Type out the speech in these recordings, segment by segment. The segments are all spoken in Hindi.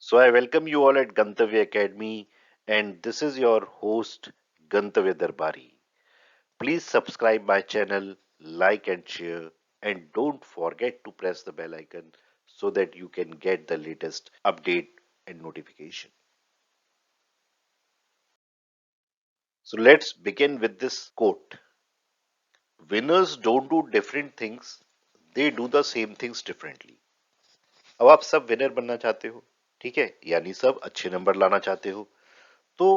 So I welcome you all at Gantavya Academy, and this is your host Gantavya Darbari. Please subscribe my channel, like and share, and don't forget to press the bell icon so that you can get the latest update and notification. So let's begin with this quote. Winners don't do different things, they do the same things differently. अब आप सब विनर बनना चाहते हो, ठीक है, यानी सब अच्छे नंबर लाना चाहते हो, तो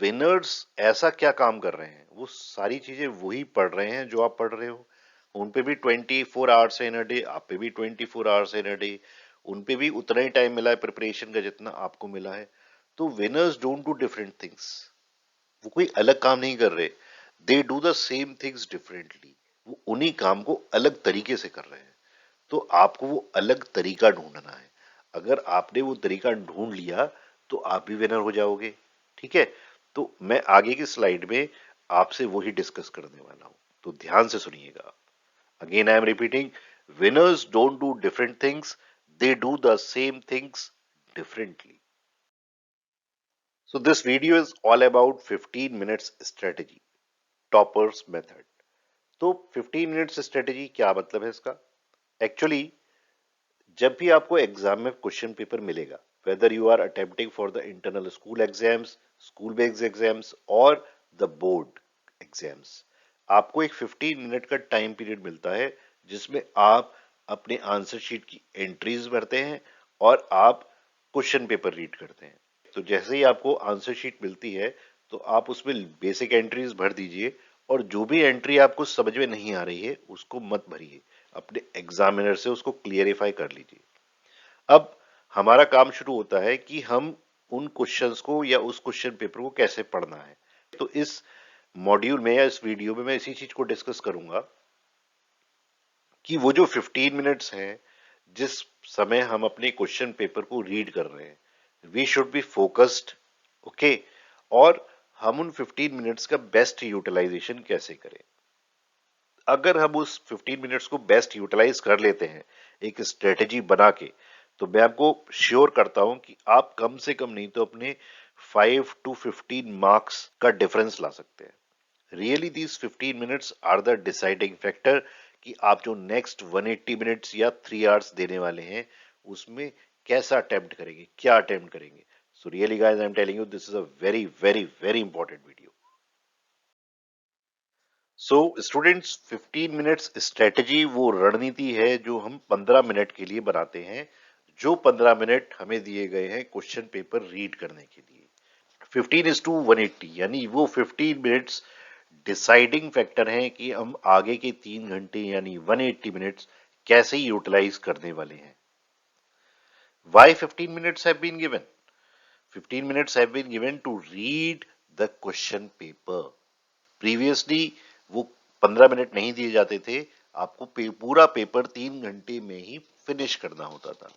विनर्स ऐसा क्या काम कर रहे हैं? वो सारी चीजें वही पढ़ रहे हैं जो आप पढ़ रहे हो। उन पे भी 24 आवर्स इन अ डे, आप पे भी 24 आवर्स इन अ डे। उन पे भी उतना ही टाइम मिला है प्रिपरेशन का जितना आपको मिला है। तो winners don't do different things. वो कोई अलग काम नहीं कर रहे। They do the same things differently. वो उन्हीं काम को अलग तरीके से कर रहे हैं। तो आपको वो अलग तरीका ढूंढना है। अगर आपने वो तरीका ढूंढ लिया तो आप भी विनर हो जाओगे। ठीक है, तो मैं आगे की स्लाइड में आपसे वही डिस्कस करने वाला हूं, तो ध्यान से सुनिएगा। Again I am repeating, winners don't do different things, they do the same things differently. So this video is all about 15 minutes strategy, toppers method. तो 15 मिनट्स स्ट्रेटेजी क्या मतलब है इसका? एक्चुअली जब भी आपको एग्जाम में क्वेश्चन पेपर मिलेगा, whether you are attempting for the internal school exams, school based exams और द बोर्ड एग्जाम्स, आपको एक 15 मिनट का टाइम पीरियड मिलता है जिसमें आप अपने आंसर शीट की एंट्रीज भरते हैं और आप क्वेश्चन पेपर रीड करते हैं। तो जैसे ही आपको आंसर शीट मिलती है तो आप उसमें बेसिक एंट्रीज भर दीजिए, और जो भी एंट्री आपको समझ में नहीं आ रही है उसको मत भरिए, अपने एग्जामिनर से उसको क्लियरिफाई कर लीजिए। अब हमारा काम शुरू होता है कि हम उन क्वेश्चंस को या उस क्वेश्चन पेपर को कैसे पढ़ना है। तो इस मॉड्यूल में या इस वीडियो में मैं इसी चीज को डिस्कस करूंगा कि वो जो 15 मिनट्स हैं जिस समय हम अपने क्वेश्चन पेपर को रीड कर रहे हैं, we should be focused. Okay, और हम उन 15 मिनट्स का बेस्ट यूटिलाइजेशन कैसे करें। अगर हम उस 15 मिनट्स को बेस्ट यूटिलाइज कर लेते हैं एक स्ट्रेटेजी बना के, तो मैं आपको श्योर करता हूं कि आप कम से कम नहीं तो अपने 5 to 15 मार्क्स का डिफरेंस ला सकते हैं। Really these 15 minutes are the deciding factor कि आप जो नेक्स्ट 180 मिनट्स या 3 आवर्स देने वाले हैं उसमें कैसा अटेम्प्ट करेंगे, क्या अटेम्प्ट करेंगे। So really guys, I am telling you, this is a very very very important video. So students, 15 minutes strategy वो रणनीति है जो हम 15 मिनट के लिए बनाते हैं, जो 15 मिनट हमें दिए गए हैं क्वेश्चन पेपर रीड करने के लिए। 15:180 यानी वो 15 मिनट्स डिसाइडिंग फैक्टर हैं कि हम आगे के 3 घंटे यानी 180 मिनट्स कैसे यूटिलाइज करने वाले हैं। Why 15 minutes have been given? 15 minutes have been given to read the question paper. Previously वो 15 मिनट नहीं दिए जाते थे, आपको पूरा पेपर 3 घंटे में ही फिनिश करना होता था।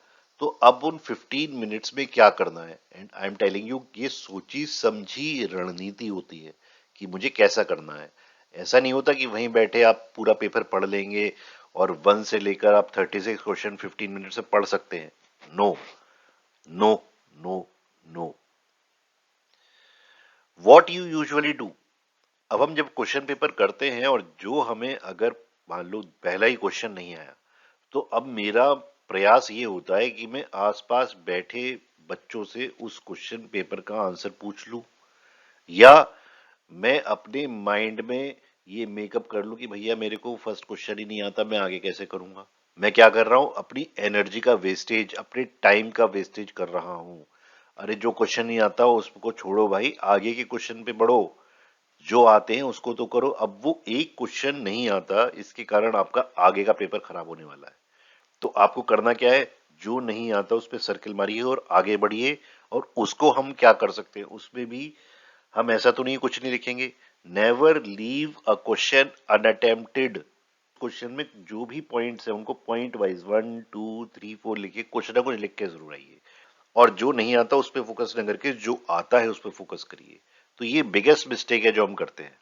तो अब उन 15 मिनट्स में क्या करना है, and I am telling you, ये सोची समझी रणनीति होती है कि मुझे कैसा करना है। ऐसा नहीं होता कि वहीं बैठे आप पूरा पेपर पढ़ लेंगे और 1 से लेकर आप 36 क्वेश्चन 15 मिनट से पढ़ सकते हैं। No no no no. What you usually do, अब हम जब क्वेश्चन पेपर करते हैं और जो हमें अगर मान लो पहला ही क्वेश्चन नहीं आया, तो अब मेरा प्रयास ये होता है कि मैं आसपास बैठे बच्चों से उस क्वेश्चन पेपर का आंसर पूछ लूं, या मैं अपने माइंड में ये मेकअप कर लूं कि भैया मेरे को फर्स्ट क्वेश्चन ही नहीं आता, मैं आगे कैसे करूंगा। मैं क्या कर रहा हूं, अपनी एनर्जी का वेस्टेज, अपने टाइम का वेस्टेज कर रहा हूं। अरे जो क्वेश्चन नहीं आता उसको छोड़ो भाई, आगे के क्वेश्चन पे बढ़ो, जो आते हैं उसको तो करो। अब वो एक क्वेश्चन नहीं आता, इसके कारण आपका आगे का पेपर खराब होने वाला है। तो आपको करना क्या है, जो नहीं आता उस पर सर्किल मारिए और आगे बढ़िए। और उसको हम क्या कर सकते हैं, उसमें भी हम ऐसा तो नहीं कुछ नहीं लिखेंगे। Never leave a question unattempted. Question में जो भी पॉइंट्स है उनको पॉइंट वाइज 1 2 3 4 लिखिए, कुछ ना कुछ लिख के जरूर आइए। और जो नहीं आता उस पर फोकस न करके जो आता है उस पर फोकस करिए। तो ये बिगेस्ट मिस्टेक है जो हम करते हैं।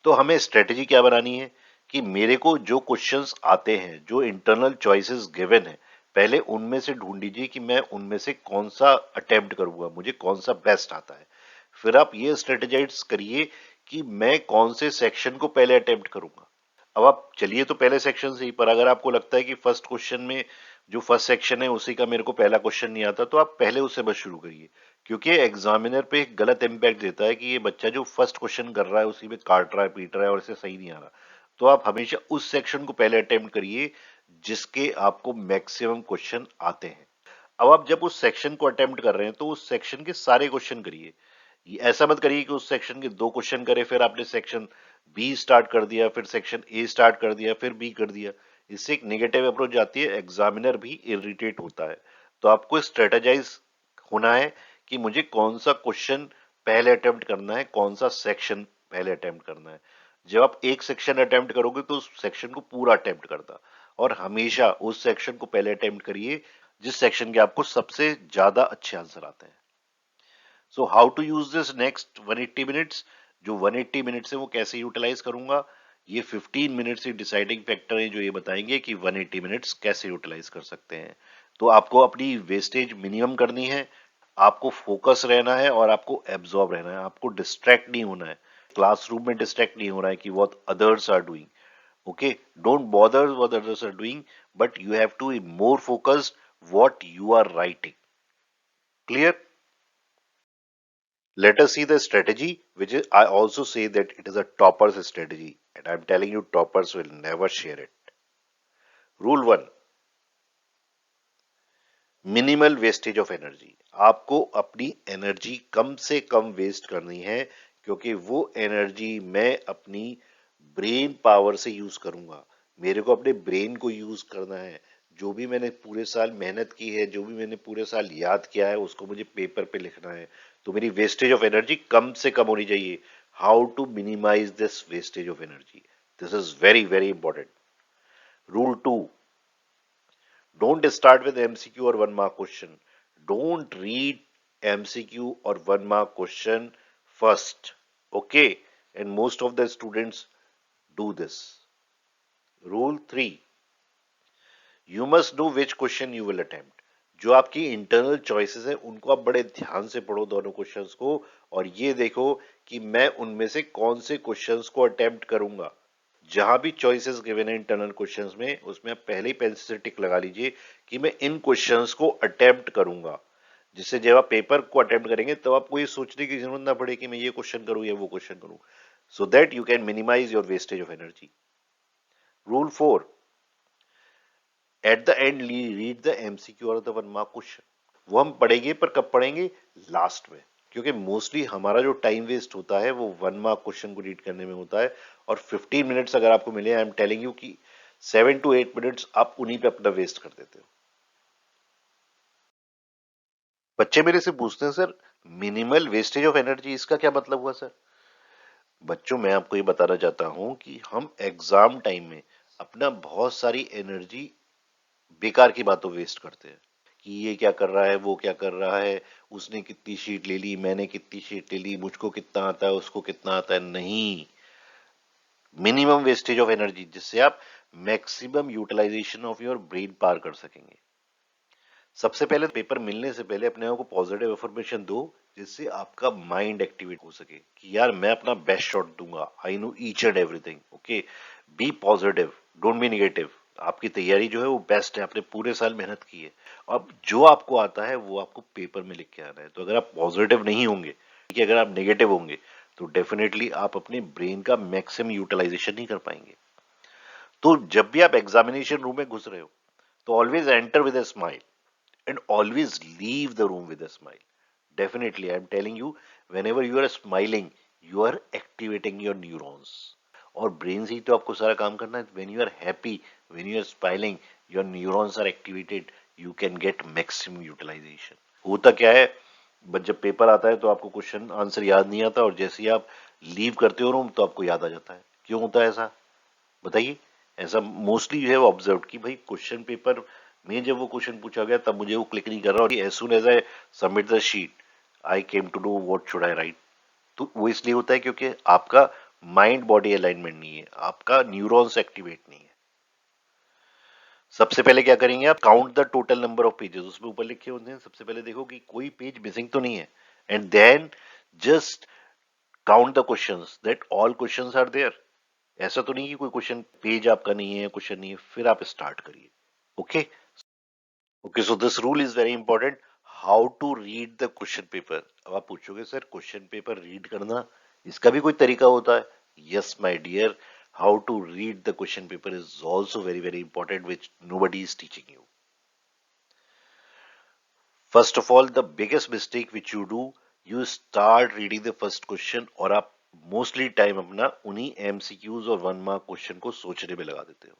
तो हमें स्ट्रेटेजी क्या बनानी है कि मेरे को जो क्वेश्चंस आते हैं, जो इंटरनल चॉइसेस गिवन है, पहले उनमें से ढूंढ लीजिए कि मैं उनमें से कौन सा अटेम्प्ट करूंगा, मुझे कौन सा बेस्ट आता है। फिर आप ये स्ट्रेटेजाइज करिए कि मैं कौन से सेक्शन को पहले अटेम्प्ट करूंगा। अब आप चलिए तो पहले सेक्शन से ही, पर अगर आपको लगता है कि फर्स्ट क्वेश्चन में जो फर्स्ट सेक्शन है उसी का मेरे को पहला क्वेश्चन नहीं आता, तो आप पहले उससे बस शुरू करिए, क्योंकि एग्जामिनर पे एक गलत इंपैक्ट देता है कि ये बच्चा जो फर्स्ट क्वेश्चन कर रहा है उसी में काट रहा है, पीट रहा है और इसे सही नहीं आ रहा। तो आप हमेशा उस सेक्शन को पहले अटेम्प्ट करिए जिसके आपको मैक्सिमम क्वेश्चन आते हैं। अब आप जब उस सेक्शन को अटेम्प्ट कर रहे हैं तो उस सेक्शन के सारे क्वेश्चन करिए। ऐसा मत करिए कि उस सेक्शन के 2 क्वेश्चन करे फिर आपने सेक्शन बी स्टार्ट कर दिया, फिर सेक्शन ए स्टार्ट कर दिया, फिर बी कर दिया। इससे एक नेगेटिव अप्रोच आती है, एग्जामिनर भी इरिटेट होता है। तो आपको स्ट्रेटेजाइज होना है कि मुझे कौन सा क्वेश्चन पहले अटेम्प्ट करना है, कौन सा सेक्शन पहले अटेम्प्ट करना है। जब आप एक सेक्शन अटेम्प्ट करोगे तो उस सेक्शन को पूरा अटेम्प्ट करना, और हमेशा उस सेक्शन को पहले अटेम्प्ट करिए जिस सेक्शन के आपको सबसे ज्यादा अच्छे आंसर आते हैं। So how to use this next 180 minutes, जो 180 मिनट्स है वो कैसे यूटिलाइज करूंगा, ये 15 मिनट्स ही डिसाइडिंग फैक्टर है जो ये बताएंगे कि 180 मिनट्स कैसे यूटिलाइज कर सकते हैं। तो आपको अपनी वेस्टेज मिनिमम करनी है, आपको फोकस रहना है और आपको एब्जॉर्ब रहना है, आपको डिस्ट्रैक्ट नहीं होना है। क्लासरूम में डिस्ट्रैक्ट नहीं हो रहा है कि what others are doing. Okay, don't bother what others are doing, but you have to be more focused what you are writing. Clear? Let us see the strategy, which is, I also say that it is a topper's strategy, and I'm telling you, toppers will never share it. Rule 1, minimal wastage of energy. आपको अपनी एनर्जी कम से कम वेस्ट करनी है, क्योंकि वो एनर्जी मैं अपनी ब्रेन पावर से यूज करूंगा। मेरे को अपने ब्रेन को यूज करना है। जो भी मैंने पूरे साल मेहनत की है, जो भी मैंने पूरे साल याद किया है, उसको मुझे पेपर पे लिखना है। तो मेरी वेस्टेज ऑफ एनर्जी कम से कम होनी चाहिए। How to minimize this wastage of energy, this is very very important. Rule 2, don't start with MCQ or 1 mark question. Don't read MCQ or 1 mark question first. Okay? And most of the students do this. Rule 3, you must know which question you will attempt. जो आपकी इंटरनल चॉइसेस है उनको आप बड़े ध्यान से पढ़ो दोनों क्वेश्चंस को, और ये देखो कि मैं उनमें से कौन से क्वेश्चंस को अटेम्प्ट करूंगा। जहां भी चॉइसेस गिवन है इंटरनल क्वेश्चंस में, उसमें आप पहले ही पेंसिल से टिक लगा लीजिए कि मैं इन क्वेश्चंस को अटेम्प्ट करूंगा, जिससे जब आप पेपर को अटेम्प्ट करेंगे तब आपको ये सोचने की जरूरत ना पड़े कि मैं ये क्वेश्चन करूं या वो क्वेश्चन करूं, so that you can minimize your wastage of energy. Rule 4, at the end read the MCQ और द 1 mark क्वेश्चन। वो हम पढ़ेंगे, पर कब पढ़ेंगे? लास्ट में, क्योंकि मोस्टली हमारा जो टाइम वेस्ट होता है वो 1 mark क्वेश्चन को रीड करने में होता है। और 15 मिनट्स अगर आपको मिले, आई एम टेलिंग यू कि 7 to 8 मिनट्स आप उन्हीं पे अपना वेस्ट कर देते हो। बच्चे मेरे से पूछते हैं, sir minimal wastage of energy इसका क्या मतलब हुआ सर? बच्चों, मैं आपको ये बताना चाहता हूं कि हम एग्जाम टाइम में अपना बहुत सारी एनर्जी बेकार की बातों वेस्ट करते हैं कि ये क्या कर रहा है, वो क्या कर रहा है, उसने कितनी शीट ले ली, मैंने कितनी शीट ले ली, मुझको कितना आता है, उसको कितना आता है। नहीं, मिनिमम वेस्टेज ऑफ एनर्जी, जिससे आप maximum utilization of your brain पार कर सकेंगे। सबसे पहले पेपर मिलने से पहले अपने आप को पॉजिटिव अफर्मेशन दो, जिससे आपका माइंड एक्टिवेट हो सके कि यार मैं अपना बेस्ट शॉट दूंगा, I know each and everything. Okay, be positive, don't be negative. आपकी तैयारी जो है वो बेस्ट है, आपने पूरे साल मेहनत की है। अब जो आपको आता है वो आपको पेपर में लिख के आना है। तो अगर आप पॉजिटिव नहीं होंगे, कि अगर आप नेगेटिव होंगे, तो डेफिनेटली आप अपने ब्रेन का मैक्सिमम यूटिलाइजेशन नहीं कर पाएंगे। तो जब भी आप एग्जामिनेशन रूम में घुस रहे हो, तो always enter with a smile and always leave the room with a smile. Definitely, I am telling you, whenever you are smiling, you are activating your neurons. और ब्रेन से ही तो आपको सारा काम करना है। when you are happy, when you are smiling, your neurons are activated, you can get maximum utilization. होता क्या है, बट जब पेपर आता है तो आपको क्वेश्चन आंसर याद नहीं आता, और जैसे ही आप लीव करते हो रूम तो आपको याद आ जाता है। क्यों होता है ऐसा, बताइए? ऐसा मोस्टली यू हैव ऑब्जर्व कि भाई क्वेश्चन पेपर में जब वो क्वेश्चन पूछा गया तब मुझे वो क्लिक नहीं कर रहा, और as soon as I submit the sheet I came to know what should I write. तो वो इसलिए होता है क्योंकि आपका माइंड बॉडी अलाइनमेंट नहीं है, आपका न्यूरॉन्स एक्टिवेट नहीं है। सबसे पहले क्या करेंगे आप, count the total number of pages, उसमें ऊपर लिखे होते हैं, सबसे पहले देखो कि कोई पेज मिसिंग तो नहीं है, and then just count the questions that all questions are there. ऐसा तो नहीं कि कोई क्वेश्चन पेज आपका नहीं है, क्वेश्चन नहीं है, फिर आप स्टार्ट करिए। Okay okay, so this rule is very important, how to read the question paper. अब आप पूछोगे सर क्वेश्चन पेपर रीड करना, इसका भी कोई तरीका होता है? Yes my dear, how to read the question paper is also very very important, which nobody is teaching you. First of all, the biggest mistake which you do, you start reading the first question और आप मोस्टली टाइम अपना उन्हीं एमसीक्यूज और वन मार्क क्वेश्चन को सोचने में लगा देते हो।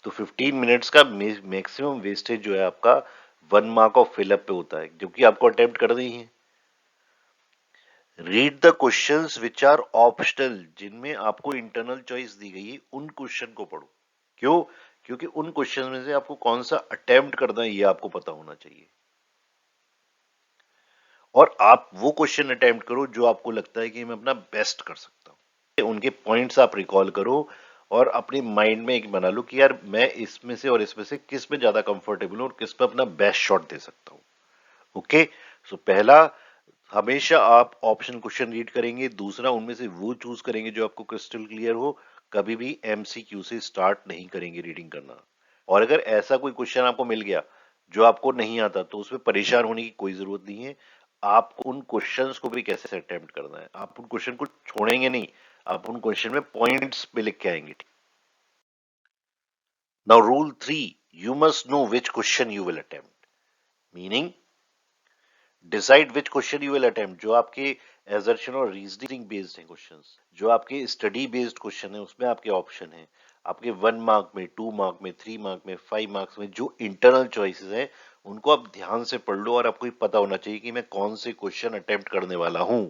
तो 15 मिनट्स का मैक्सिमम वेस्टेज जो है आपका वन मार्क ऑफ फिलअप पे होता है, जो कि आपको अटेम्प्ट कर रही है। Read the questions which are optional, जिनमें आपको इंटरनल चॉइस दी गई है, उन क्वेश्चन को पढ़ो। क्यों? क्योंकि उन क्वेश्चन में से आपको कौन सा अटेम्प्ट करना है ये आपको पता होना चाहिए, और आप वो क्वेश्चन अटेम्प्ट करो जो आपको लगता है कि मैं अपना बेस्ट कर सकता हूं। उनके पॉइंट्स आप रिकॉल करो और अपने माइंड में एक बना लो कि यार मैं इसमें से और इसमें से किस में ज्यादा कंफर्टेबल हूं और किस में अपना बेस्ट शॉट दे सकता हूं। ओके, सो पहला, हमेशा आप ऑप्शन क्वेश्चन रीड करेंगे। दूसरा, उनमें से वो चूज करेंगे जो आपको क्रिस्टल क्लियर हो। कभी भी एमसीक्यू से स्टार्ट नहीं करेंगे रीडिंग करना। और अगर ऐसा कोई क्वेश्चन आपको मिल गया जो आपको नहीं आता, तो उसमें परेशान होने की कोई जरूरत नहीं है। आपको उन क्वेश्चंस को भी कैसे अटेम्प्ट करना है, आप उन क्वेश्चन को छोड़ेंगे नहीं, आप उन क्वेश्चन में पॉइंट्स पे लिख के आएंगे। Now rule 3, you must know which question you will attempt, meaning decide which question you will attempt. जो आपके एजर्शन और रीजनिंग बेस्ड हैं क्वेश्चंस, जो आपके स्टडी बेस्ड क्वेश्चन है, उसमें आपके ऑप्शन है, आपके 1 मार्क में, 2 मार्क में, 3 मार्क में, 5 मार्क्स में जो इंटरनल चॉइसेस हैं, उनको आप ध्यान से पढ़ लो और आपको ये पता होना चाहिए कि मैं कौन से क्वेश्चन अटेम्प्ट करने वाला हूं।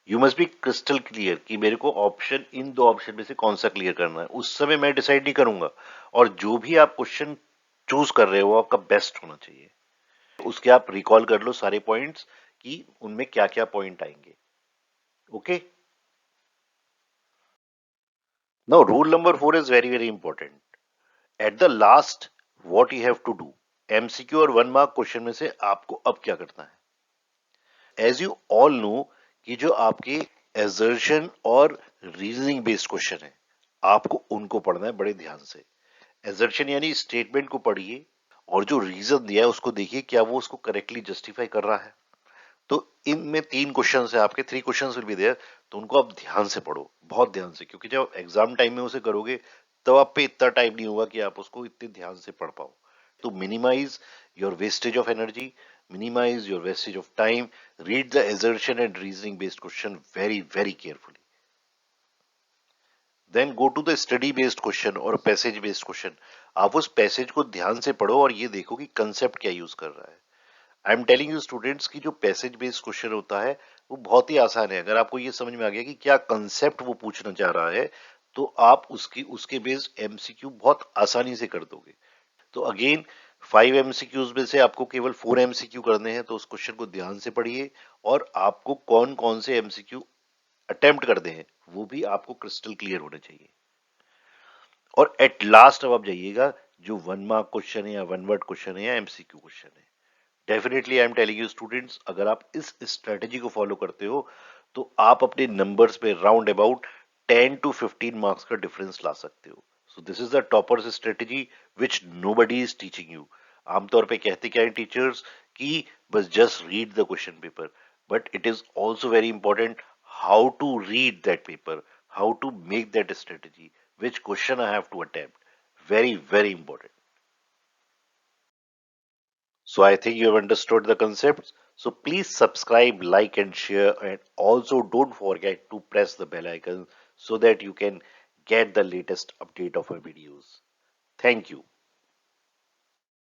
You must be crystal clear कि मेरे को ऑप्शन, इन दो ऑप्शन में से कौन सा क्लियर करना है। उस समय मैं डिसाइड नहीं करूंगा, और जो भी आप क्वेश्चन चूज कर रहे हो वो आपका बेस्ट होना चाहिए। उसके आप रिकॉल कर लो सारे पॉइंट्स कि उनमें क्या क्या पॉइंट आएंगे। Okay, now rule number 4 is very very important. At the last, what you have to do, MCQ और 1 मार्क क्वेश्चन में से आपको अब क्या करना है। एज यू ऑल नो कि जो आपके एजर्शन और रीजनिंग बेस्ड क्वेश्चन है, आपको उनको पढ़ना है बड़े ध्यान से। एजर्शन यानी स्टेटमेंट को पढ़िए, और जो रीजन दिया है उसको देखिए क्या वो उसको करेक्टली जस्टिफाई कर रहा है। तो इनमें 3 क्वेश्चन है आपके, 3 क्वेश्चन विल बी देयर, तो उनको आप ध्यान से पढ़ो, बहुत ध्यान से, क्योंकि जब एग्जाम टाइम में उसे करोगे तब आप पे इतना टाइम नहीं होगा कि आप उसको इतने ध्यान से पढ़ पाओ। तो minimize your wastage of energy, minimize your wastage of time, read the assertion and reasoning based question very very carefully, then go to the study based question और पैसेज बेस्ड क्वेश्चन। आप उस पैसेज को ध्यान से पढ़ो और ये देखो कि कंसेप्ट क्या यूज कर रहा है। I am telling you students की जो पैसेज बेस्ड क्वेश्चन होता है वो बहुत ही आसान है। अगर आपको ये समझ में आ गया कि क्या कंसेप्ट वो पूछना चाह रहा है, तो आप उसकी उसके बेस्ड एमसीक्यू बहुत आसानी से कर दोगे। तो अगेन, 5 एमसीक्यूज में से आपको केवल 4 एमसीक्यू करने हैं, तो उस क्वेश्चन को ध्यान से पढ़िए, और आपको कौन कौन से एमसीक्यू अटेम्प्ट करते हैं वो भी आपको क्रिस्टल क्लियर होने चाहिए। और एट लास्ट अब आप जाइएगा, जो 1 मार्क क्वेश्चन है या 1 वर्ड क्वेश्चन है या एमसीक्यू क्वेश्चन है, definitely I am telling you students, अगर आप इस स्ट्रेटेजी को फॉलो करते हो तो आप अपने नंबर्स पे राउंड अबाउट 10 to 15 मार्क्स का डिफरेंस ला सकते हो। So this is the toppers strategy which nobody is teaching you. आमतौर पे कहते क्या है टीचर्स कि बस just read the question paper, but it is also very important how to read that paper, how to make that strategy, which question I have to attempt. Very, very important. So I think you have understood the concepts. So please subscribe, like, and share, and also don't forget to press the bell icon so that you can get the latest update of our videos. Thank you.